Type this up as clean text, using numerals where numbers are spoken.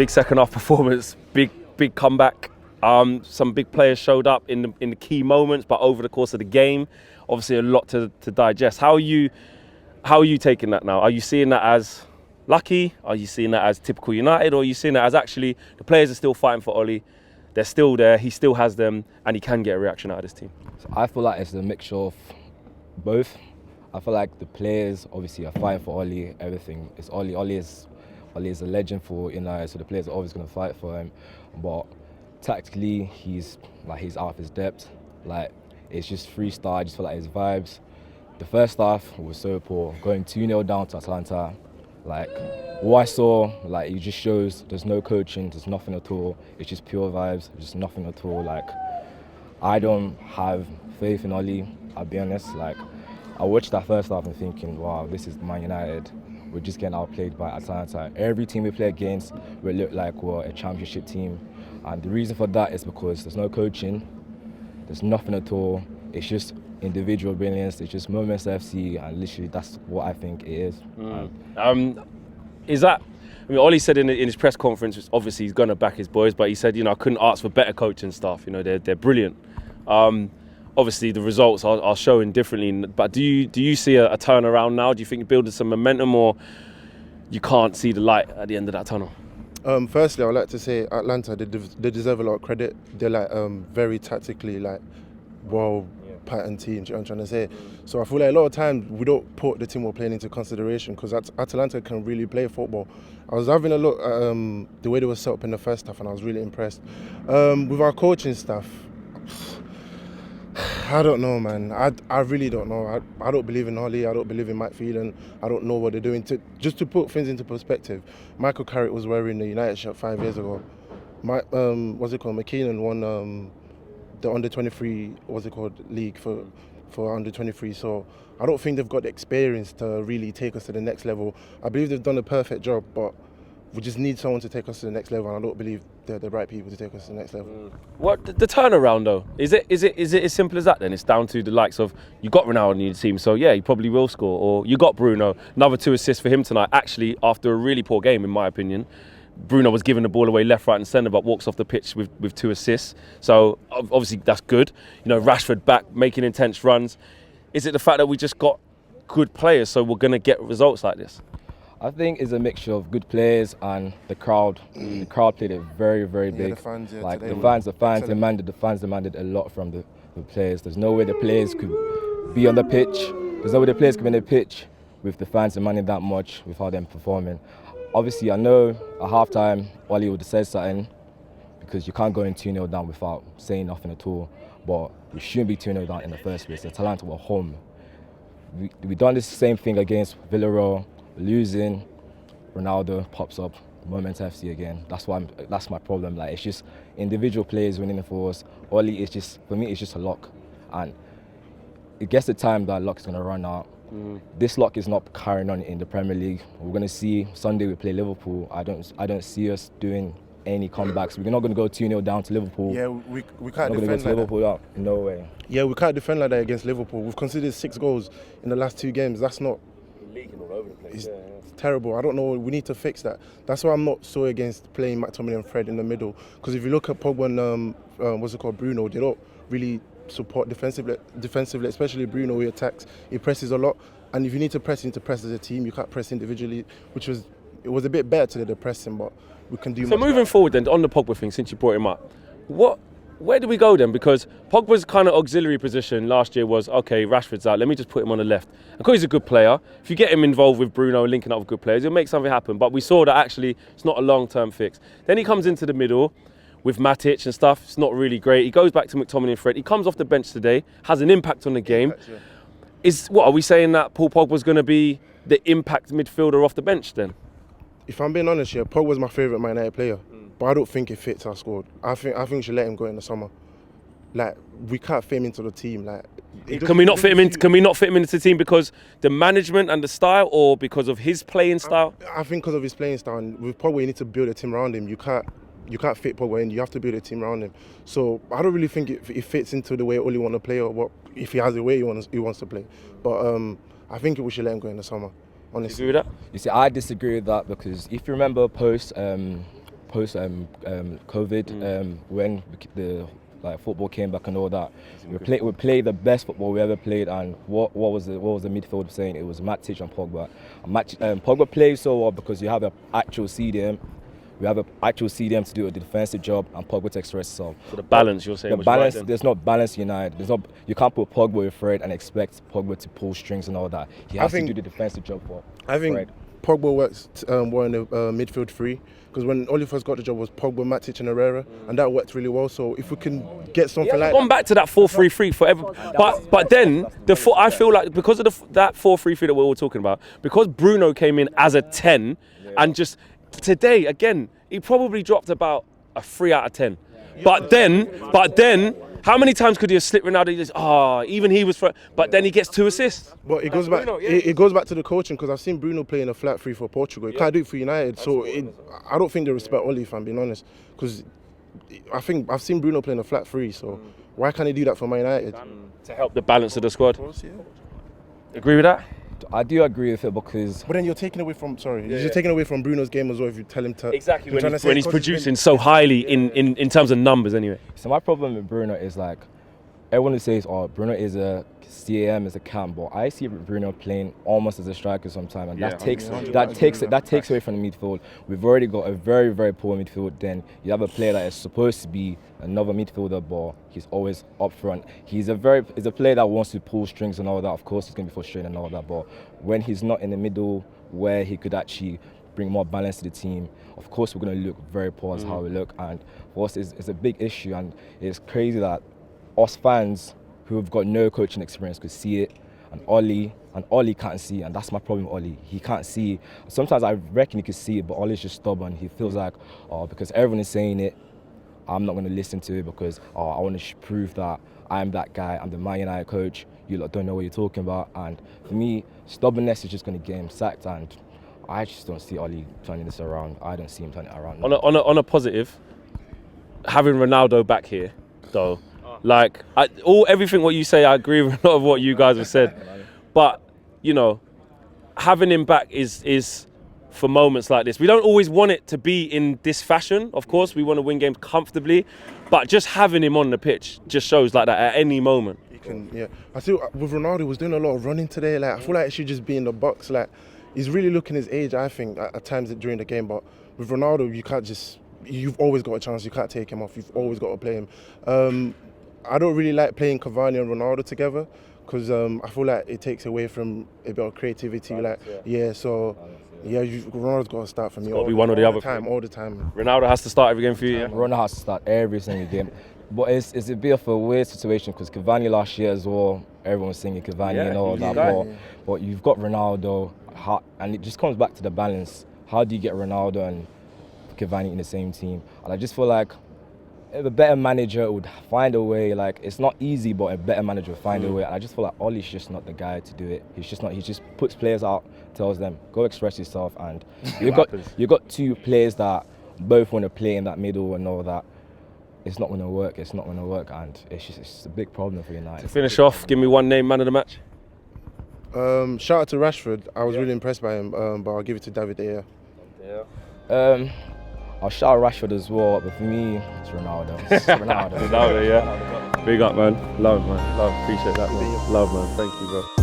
big second half performance, big comeback. Some big players showed up in the key moments, but over the course of the game, obviously a lot to digest. How are you taking that now? Are you seeing that as lucky? Are you seeing that as typical United? Or are you seeing that as actually the players are still fighting for Ollie? They're still there, he still has them, and he can get a reaction out of this team? So I feel like it's a mixture of both. I feel like the players obviously are fighting for Ollie, everything. It's Ollie. Ollie is a legend for United, so the players are always going to fight for him. But tactically, he's out of his depth. Like, it's just freestyle. I just feel like his vibes. The first half was so poor, going 2-0 down to Atalanta. Like, what I saw, like, it just shows there's no coaching, there's nothing at all. It's just pure vibes, just nothing at all. Like, I don't have faith in Ollie, I'll be honest. Like, I watched that first half and thinking, wow, this is Man United. We're just getting outplayed by Atalanta. Every team we play against, we look like we're a championship team. And the reason for that is because there's no coaching, there's nothing at all. It's just individual brilliance, it's just moments FC, and literally that's what I think it is. Is that, I mean, Ollie said in his press conference, obviously he's going to back his boys, but he said, I couldn't ask for better coaching staff, they're brilliant. Obviously the results are showing differently, but do you see a turnaround now? Do you think you're building some momentum, or you can't see the light at the end of that tunnel? Firstly, I would like to say Atlanta, they deserve a lot of credit. They're like very tactically well pattern team, do you know what I'm trying to say? So I feel like a lot of times we don't put the team we're playing into consideration, because Atalanta can really play football. I was having a look at the way they were set up in the first half, and I was really impressed. With our coaching staff, I don't know, man. I really don't know. I don't believe in Ollie. I don't believe in midfield, and I don't know what they're doing. Just to put things into perspective, Michael Carrick was wearing the United shirt 5 years ago. McKeenan won the under-23, league for under-23. So I don't think they've got the experience to really take us to the next level. I believe they've done a perfect job, but we just need someone to take us to the next level, and I don't believe they're the right people to take us to the next level. What the turnaround though? Is it as simple as that then? It's down to the likes of, you got Ronaldo in your team, so yeah, he probably will score, or you got Bruno, another 2 assists for him tonight. Actually, after a really poor game, in my opinion, Bruno was giving the ball away left, right and centre, but walks off the pitch with 2 assists. So obviously that's good. Rashford back, making intense runs. Is it the fact that we just got good players, so we're going to get results like this? I think it's a mixture of good players and the crowd. The crowd played it very, very big. The fans, like the fans demanded a lot from the players. There's no way the players could be on the pitch. There's no way the players could be on the pitch with the fans demanding that much without them performing. Obviously, I know at half-time, Ollie would have said something, because you can't go in 2-0 down without saying nothing at all. But we shouldn't be 2-0 down in the first place. Atalanta were home. We done this same thing against Villarreal, losing. Ronaldo pops up, Moment FC again. That's my problem. Like, it's just individual players winning for us. Ollie is just, for me, it's just a lock, and it gets the time that luck is going to run out. This luck is not carrying on in the Premier League. We're going to see Sunday we play Liverpool. I don't see us doing any comebacks. We're not going to go 2-0 down to Liverpool. Yeah, we can't defend like Liverpool that. No way. Yeah, we can't defend like that against Liverpool. We've conceded 6 goals in the last 2 games. That's not... Leaking all over the place. It's terrible. I don't know. We need to fix that. That's why I'm not so against playing McTominay and Fred in the middle. Because if you look at Pogba and Bruno, they don't really support defensively, especially Bruno. He attacks, he presses a lot, and if you need to press as a team. You can't press individually, it was a bit better today, the pressing, but we can do. So moving forward then, on the Pogba thing, since you brought him up, where do we go then? Because Pogba's kind of auxiliary position last year was, okay, Rashford's out, let me just put him on the left. And because he's a good player, if you get him involved with Bruno, linking up with good players, he'll make something happen. But we saw that actually it's not a long-term fix. Then he comes into the middle with Matic and stuff. It's not really great. He goes back to McTominay and Fred. He comes off the bench today, has an impact on the game. Are we saying that Paul Pogba's going to be the impact midfielder off the bench then? If I'm being honest here, Pogba's my favourite Man United player, but I don't think it fits our squad. I think we should let him go in the summer. Like, we can't fit him into the team. Like, can we not fit him into the team because the management and the style, or because of his playing style? I think because of his playing style. And with Pogba, you need to build a team around him. You can't fit Pogba in. You have to build a team around him. So I don't really think it fits into the way Oli want to play, or what if he has the way he wants to play. But I think we should let him go in the summer. Honestly. You agree with that? You see, I disagree with that, because if you remember post post COVID, when the football came back and all that. We played the best football we ever played, and what was the midfield saying? It was Matic and Pogba. Pogba plays so well because you have an actual CDM. We have an actual CDM to do a defensive job, and Pogba to express himself. So the balance you're saying the was balance, right then? there's not balance United. You can't put Pogba with Fred and expect Pogba to pull strings and all that. He has to do the defensive job for Fred. Pogba works more in the midfield three, because when Oli first got the job was Pogba, Matic and Herrera, and that worked really well. So if we can get something like gone back to that 4-3-3 forever, but then I feel like because of that 4-3-3 that we're all talking about, because Bruno came in as a 10, and just today again he probably dropped about a 3 out of 10. But then. How many times could he have slipped Ronaldo? Even he was, but then he gets 2 assists. But it goes back. It goes back to the coaching, because I've seen Bruno playing a flat 3 for Portugal. He can't do it for United, so I don't think they respect Oli, if I'm being honest. Because I think I've seen Bruno playing a flat 3, so why can't he do that for Man United? To help the balance of the squad. Agree with that? I do agree with it, because. But then you're taking away from you're taking away from Bruno's game as well if you tell him to. Exactly when he's producing so highly in terms of numbers anyway. So my problem with Bruno is like, everyone says, "Oh, Bruno is a CAM, is a cam," but I see Bruno playing almost as a striker sometimes, and that takes away from the midfield. We've already got a very, very poor midfield. Then you have a player that is supposed to be another midfielder, but he's always up front. He's a player that wants to pull strings and all that. Of course, he's going to be frustrated and all that, but when he's not in the middle where he could actually bring more balance to the team, of course we're going to look very poor as how we look. And for us, it's a big issue, and it's crazy that us fans who have got no coaching experience could see it, and Oli can't see, and that's my problem with Oli. He can't see. Sometimes I reckon he could see it, but Oli's just stubborn. He feels like, because everyone is saying it, I'm not going to listen to it, because I want to prove that I'm that guy. I'm the Man United coach. You lot don't know what you're talking about. And for me, stubbornness is just going to get him sacked, and I just don't see Oli turning this around. I don't see him turning it around. On a positive, having Ronaldo back here, though, like everything what you say, I agree with a lot of what you guys have said. But having him back is for moments like this. We don't always want it to be in this fashion. Of course, we want to win games comfortably, but just having him on the pitch just shows like that at any moment. I feel with Ronaldo, he was doing a lot of running today. Like I feel like he should just be in the box. Like he's really looking his age, I think, at times during the game. But with Ronaldo, you can't just. You've always got a chance. You can't take him off. You've always got to play him. I don't really like playing Cavani and Ronaldo together, because I feel like it takes away from a bit of creativity. Ronaldo's got to start for me. It's got to be one or the other. All the time. Ronaldo has to start every game for you. Yeah? Ronaldo has to start every single game. But it's a bit of a weird situation, because Cavani last year as well, everyone was singing Cavani and all that. But you've got Ronaldo, and it just comes back to the balance. How do you get Ronaldo and Cavani in the same team? And I just feel like a better manager would find a way. Like, it's not easy, but a better manager would find a way. And I just feel like Oli's just not the guy to do it. He's just not. He just puts players out, tells them, go express yourself. And you've got 2 players that both want to play in that middle and all that. It's not going to work. It's not going to work, and it's a big problem for United. To finish off, give me one name, man of the match. Shout out to Rashford. I was really impressed by him, but I'll give it to David De Gea. I'll shout out Rashford as well, but for me, it's Ronaldo. Ronaldo, yeah. Big up, man. Love, man. Love. Appreciate that, man. Love, man. Thank you, bro.